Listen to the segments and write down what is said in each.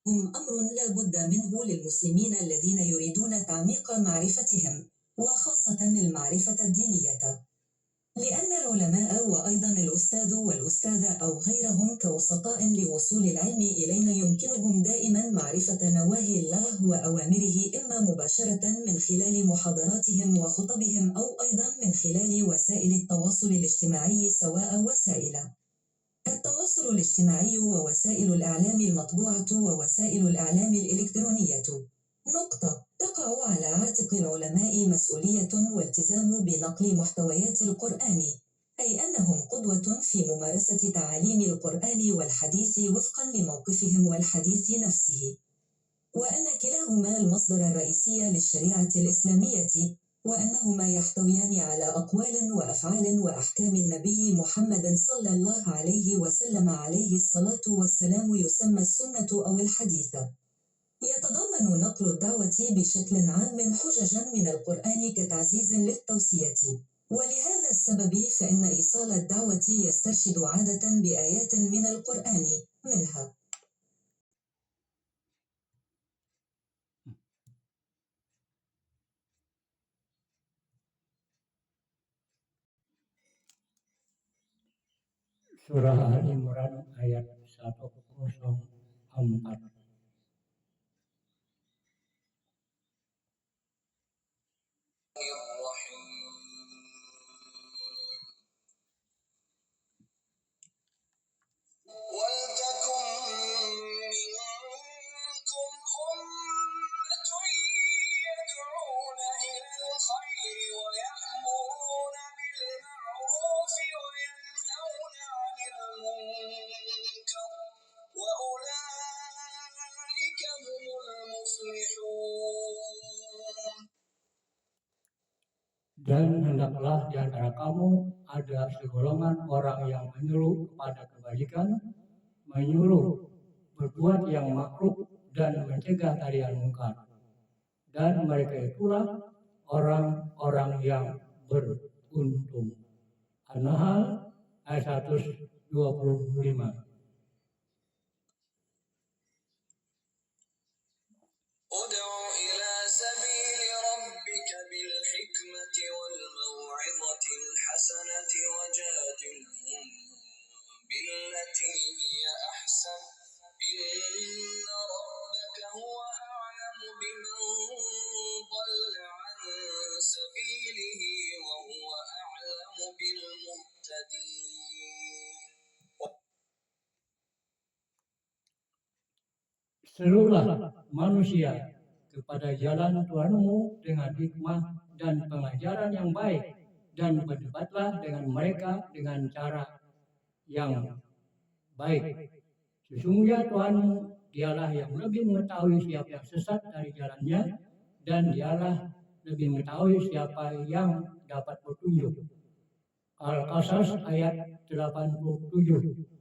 هم أمر لا بد منه للمسلمين الذين يريدون تعميق معرفتهم، وخاصة المعرفة الدينية، لأن العلماء وأيضا الأستاذ والأستاذة أو غيرهم كوسطاء لوصول العلم إلينا يمكنهم دائما معرفة نواهي الله وأوامره، إما مباشرة من خلال محاضراتهم وخطبهم أو أيضا من خلال وسائل التواصل الاجتماعي، سواء وسائل التواصل الاجتماعي ووسائل الإعلام المطبوعة ووسائل الإعلام الإلكترونية. تقع على عاتق العلماء مسؤولية والتزام بنقل محتويات القرآن، أي أنهم قدوة في ممارسة تعاليم القرآن والحديث وفقا لموقفهم والحديث نفسه، وأن كلاهما المصدر الرئيسي للشريعة الإسلامية، وأنهما يحتويان على أقوال وأفعال وأحكام النبي محمد صلى الله عليه وسلم عليه الصلاة والسلام يسمى السنة أو الحديث. يتضمن نقل الدعوة بشكل عام حججا من القرآن كتعزيز للتوصية، ولهذا السبب فإن إيصال الدعوة يسترشد عادة بآيات من القرآن، منها Surah Al-Imran ayat 104. Dan hendaklah di antara kamu ada segolongan orang yang menyuruh kepada kebajikan, menyuruh berbuat yang makruf dan mencegah dari yang mungkar. Dan mereka itulah orang-orang yang beruntung. An-Nahl ayat 125. الحسنة وجادلهم بالتي هي أحسن إن ربك هو أعلم بمن ضل عن سبيله وهو أعلم بالمهتدين. Serulah manusia kepada jalan Tuhanmu dengan hikmah dan pengajaran yang baik, dan berdebatlah dengan mereka dengan cara yang baik. Sesungguhnya Tuhanmu dialah yang lebih mengetahui siapa yang sesat dari jalannya, dan dialah lebih mengetahui siapa yang dapat petunjuk. Al-Qasas ayat 87.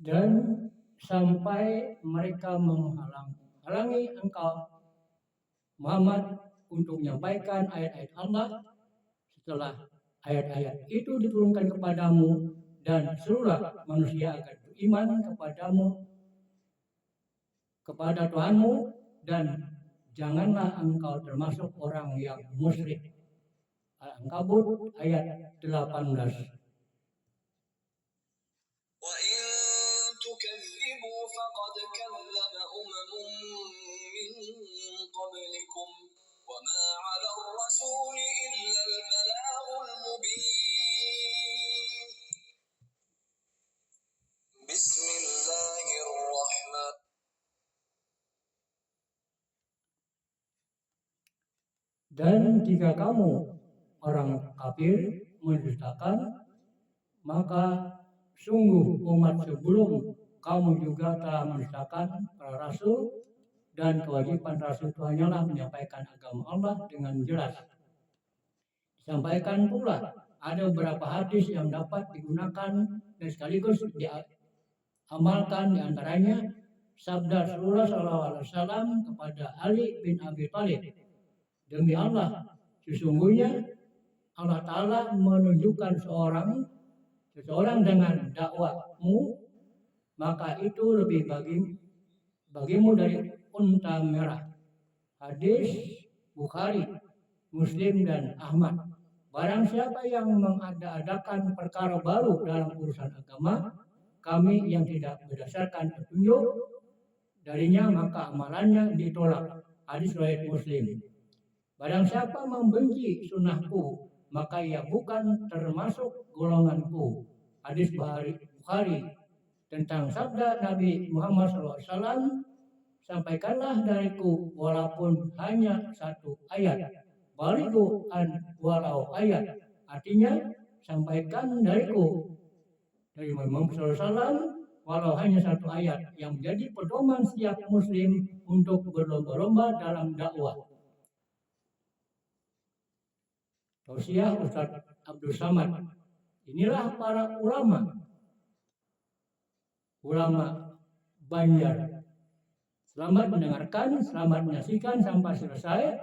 Dan sampai mereka menghalangi engkau Muhammad untuk menyampaikan ayat-ayat Allah setelah ayat-ayat itu diturunkan kepadamu, dan seluruh manusia akan beriman kepadamu, kepada Tuhanmu, dan janganlah engkau termasuk orang yang musyrik. Al-Ankabut ayat 18. فقد كذب من قبلكم وما على الرسول إلا البلاغ المبين. بسم الله الرحمن. Dan jika kamu orang kafir mendustakan, maka sungguh umat sebelum kamu juga telah mendustakan para rasul, dan kewajiban rasul itu hanyalah menyampaikan agama Allah dengan jelas. Sampaikan pula ada beberapa hadis yang dapat digunakan dan sekaligus diamalkan, diantaranya sabda Rasulullah SAW kepada Ali bin Abi Thalib, demi Allah, sesungguhnya Allah Ta'ala menunjukkan seseorang dengan dakwahmu, maka itu lebih bagimu dari unta merah. Hadis Bukhari, Muslim, dan Ahmad. Barang siapa yang mengada-adakan perkara baru dalam urusan agama kami yang tidak berdasarkan petunjuk darinya, maka amalannya ditolak. Hadis riwayat Muslim. Barang siapa membenci sunnahku, maka ia bukan termasuk golonganku. Hadis Bukhari. Tentang sabda Nabi Muhammad SAW, sampaikanlah dariku walaupun hanya satu ayat. Balighu an walau ayat. Artinya, sampaikan dariku dari Muhammad SAW walau hanya satu ayat yang menjadi pedoman setiap muslim untuk berlomba-lomba dalam dakwah. Tausiah Ustaz Abdul Samad. Inilah para ulama Banjar. Selamat mendengarkan, selamat menyaksikan sampai selesai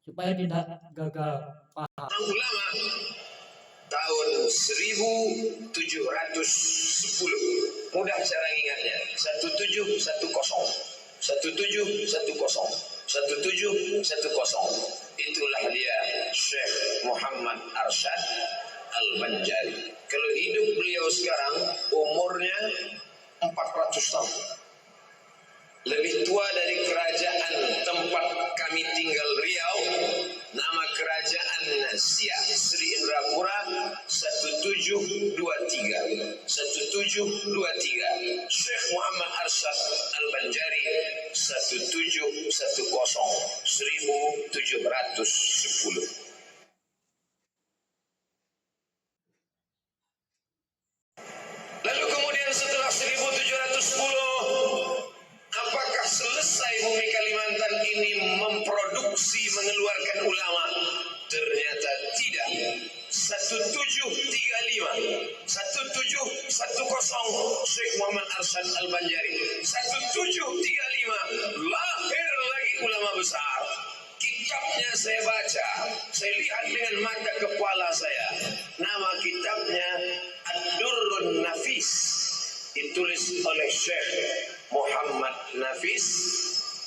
supaya tidak gagal paham. Ulama tahun 1710. Mudah cara ingatnya. 1710. Itulah dia Syekh Muhammad Arsyad Al-Banjari. Kalau hidup beliau sekarang umurnya 400 tahun. Lebih tua dari kerajaan tempat kami tinggal Riau. Nama kerajaannya Siak Sri Indrapura 1723. Syekh Muhammad Arsyad Al-Banjari 1710. Lalu kemudian setelah 1710, apakah selesai bumi Kalimantan ini memproduksi, mengeluarkan ulama? Ternyata tidak. 1735 Syekh Muhammad Arsyad Al-Banjari 1735 lahir lagi ulama besar. Kitabnya saya baca, saya lihat dengan mata kepala saya. Nama kitabnya Ad-Durrun Nafis, ditulis oleh Syekh Muhammad Nafis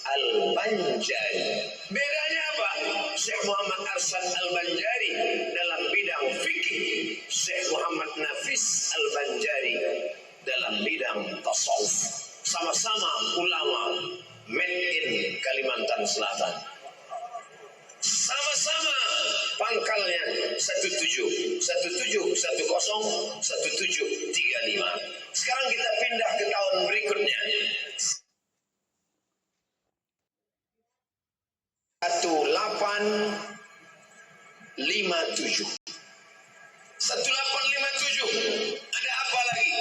Al-Banjari. Bedanya apa? Syekh Muhammad Arsyad Al-Banjari dalam bidang fikih, Syekh Muhammad Nafis Al-Banjari dalam bidang tasawuf. Sama-sama ulama made in Kalimantan Selatan. Sama-sama pangkalnya 1710 1735. Sekarang kita pindah ke tahun berikutnya. 1857. Ada apa lagi?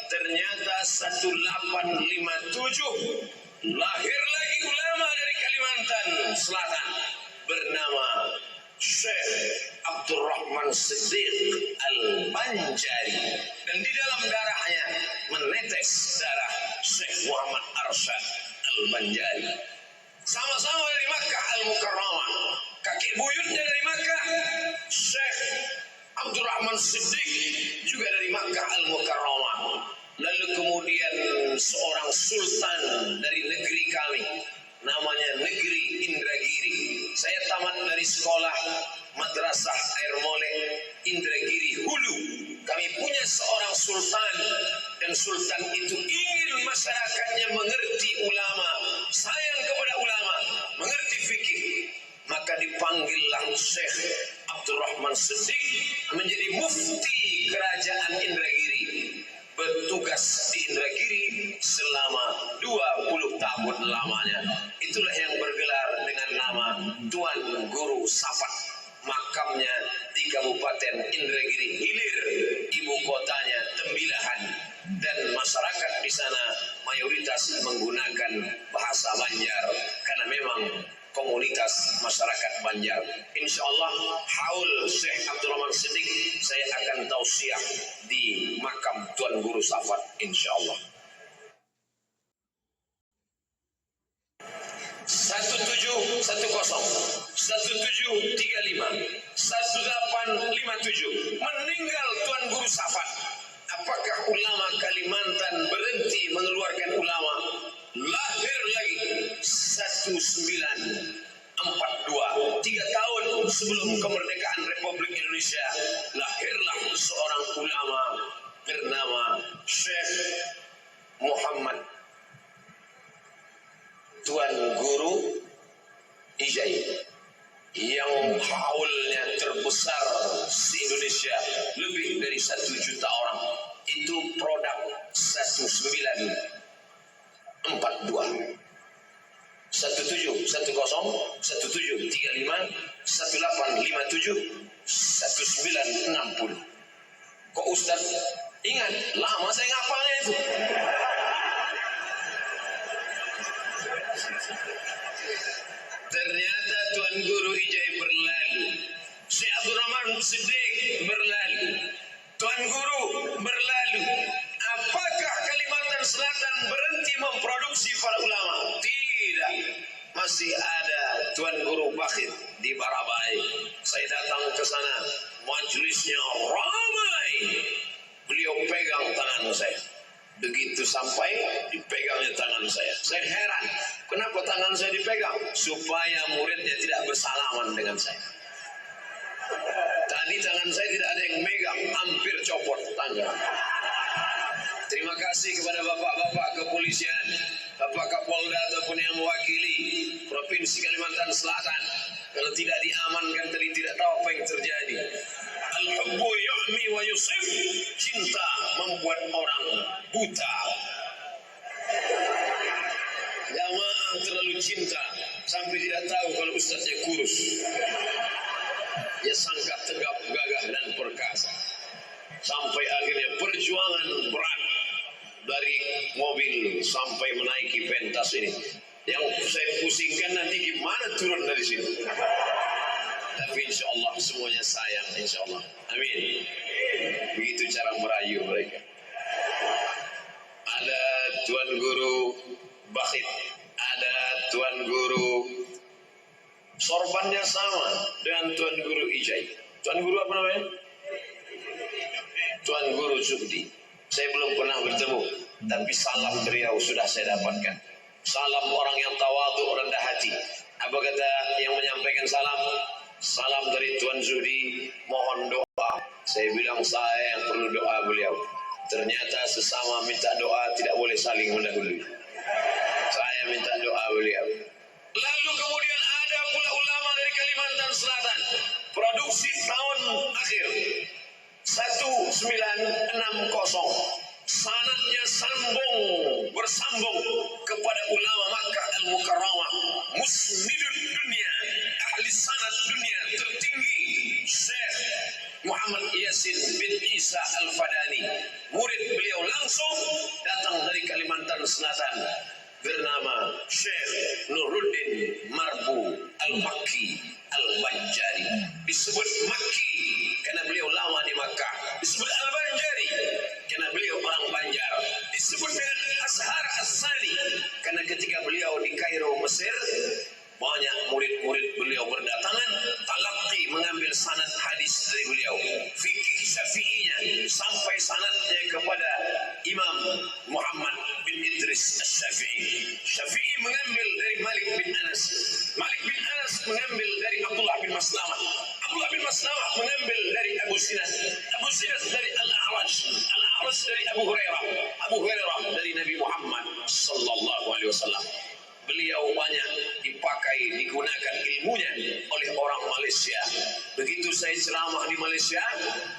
Ternyata 1857 lahir lagi ulama dari Kalimantan Selatan bernama Syekh Abdurrahman Siddiq Al-Banjari, dan di dalam darahnya menetes darah Syekh Muhammad Arsyad Al-Banjari. Sama-sama dari Makkah Al-Mukarramah. Kakek buyutnya dari Makkah, Syekh Abdurrahman Siddiq juga dari Makkah Al-Mukarramah. Lalu kemudian seorang sultan dari negeri kami, namanya negeri Indragiri. Saya tamat dari sekolah Madrasah Air Molek Indragiri Hulu. Kami punya seorang sultan, dan sultan itu ingin masyarakatnya mengerti ulama, sayang kepada ulama, mengerti fikih. Maka dipanggillah Syekh Abdurrahman Siddiq menjadi mufti kerajaan Indragiri, bertugas di Indragiri selama 20 tahun lamanya. Itulah yang bergelar dengan nama Tuan Guru Safat. Makamnya di Kabupaten Indragiri Hilir, ibu kotanya Tembilahan, dan masyarakat di sana mayoritas menggunakan bahasa Banjar karena memang komunitas masyarakat Banjar. Insya Allah haul Syekh Abdul Rahman Siddiq saya akan tausiah di makam Tuan Guru Safat insya Allah. 1710 1735 1857 meninggal Tuan Guru Safat. Apakah ulama Kalimantan berhenti mengeluarkan ulama? Lahir lagi 1942, 3 tahun sebelum kemerdekaan Republik Indonesia, lahirlah seorang ulama bernama Syekh Muhammad Tuan Guru Ijai yang haulnya terbesar di-Indonesia, lebih dari 1 juta orang. Itu produk 1942 1710 1735 1857 1960. Kok Ustaz ingat? Lama saya ngapalnya itu. Ternyata Tuan Guru Ijai berlalu, Syekh Abdul Rahman Siddiq berlalu, Tuan Guru berlalu. Apakah Kalimantan Selatan berhenti memproduksi para ulama? Tidak. Masih ada Tuan Guru Bakhit di Barabai. Saya datang ke sana, majelisnya ramai. Beliau pegang tangan saya. Begitu sampai dipegangnya tangan saya. Saya heran, kenapa tangan saya dipegang? Supaya muridnya tidak bersalaman dengan saya. Tadi tangan saya tidak ada yang megang, hampir copot tangan. Terima kasih kepada bapak-bapak kepolisian, bapak Kapolda ataupun yang mewakili Provinsi Kalimantan Selatan. Kalau tidak diamankan tadi tidak tahu apa yang terjadi. Al-hubbu yu'mi wa yusif. Cinta membuat orang buta. Jamaah terlalu cinta sampai tidak tahu kalau ustaznya kurus. Dia sangka tegap, gagah dan perkasa. Sampai akhirnya perjuangan berat dari mobil sampai menaiki pentas ini. Yang saya pusingkan nanti gimana turun dari sini. Tapi insya Allah semuanya sayang, insya Allah. Amin. Begitu cara merayu mereka. Ada Tuan Guru Bakhit, ada Tuan Guru, sorbannya sama dengan Tuan Guru Ijai. Tuan Guru apa namanya? Tuan Guru Zuhdi. Saya belum pernah bertemu, tapi salam beliau sudah saya dapatkan. Salam orang yang tawadhu, rendah hati. Apa kata yang menyampaikan salam? Salam dari Tuan Zuhdi, mohon doa. Saya bilang saya yang perlu doa beliau. Ternyata sesama minta doa tidak boleh saling mendahului. Saya minta doa beliau. Lalu kemudian ada pula ulama dari Kalimantan Selatan. Produksi tahun akhir 1960. Sanadnya bersambung kepada ulama Makkah Al-Mukarramah, musnidud dunia, ahli sanad dunia tertinggi, Syekh Muhammad Yasin bin Isa Al-Fadani. Murid beliau langsung datang dari Kalimantan Selatan, bernama Syekh Nuruddin Marbu Al-Makki Al-Banjari. Disebut Makki karena beliau lama di Makkah. Disebut Al-Banjari karena beliau orang Banjar. Disebut dengan Azhar As-Sani karena ketika beliau di Kairo, Mesir, banyak murid-murid beliau berdatangan, talaqi, mengambil sanad hadis dari beliau, fikih syafi'inya sampai sanadnya kepada Imam Muhammad bin Idris Asy-Syafi'i. Syafi'i mengambil dari Malik bin Anas, Malik bin Anas mengambil dari Abdullah bin Maslamah, Abdullah bin Maslamah mengambil dari Abu Sinas, Abu Sinas dari Al-A'raj, Al-A'raj dari Abu Hurairah, Abu Hurairah dari Nabi Muhammad sallallahu alaihi wasallam. Beliau banyak dipakai, digunakan ilmunya oleh orang Malaysia. Begitu saya ceramah di Malaysia,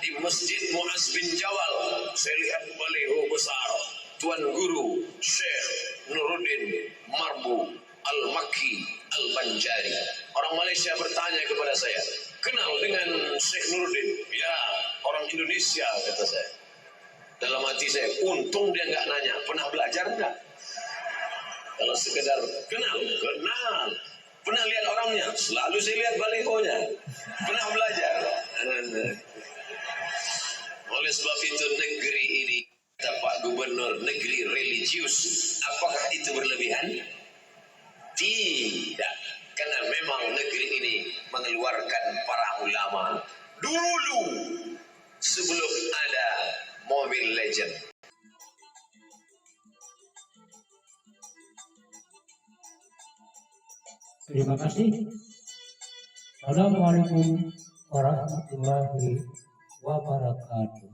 di Masjid Muaz bin Jawal, saya lihat baliho besar, Tuan Guru Syekh Nuruddin Marbu Al-Makki Al-Banjari. Orang Malaysia bertanya kepada saya, kenal dengan Syekh Nuruddin? Ya, orang Indonesia, kata saya. Dalam hati saya, untung dia nggak nanya, pernah belajar nggak? Kalau sekedar kenal, Pernah lihat orangnya? Selalu saya lihat balihonya. Pernah belajar. Oleh sebab itu negeri ini, kata Pak Gubernur, negeri religius. Apakah itu berlebihan? Tidak. Karena memang negeri ini mengeluarkan para ulama dulu sebelum ada Mobile Legend. Terima kasih. Assalamualaikum warahmatullahi wabarakatuh.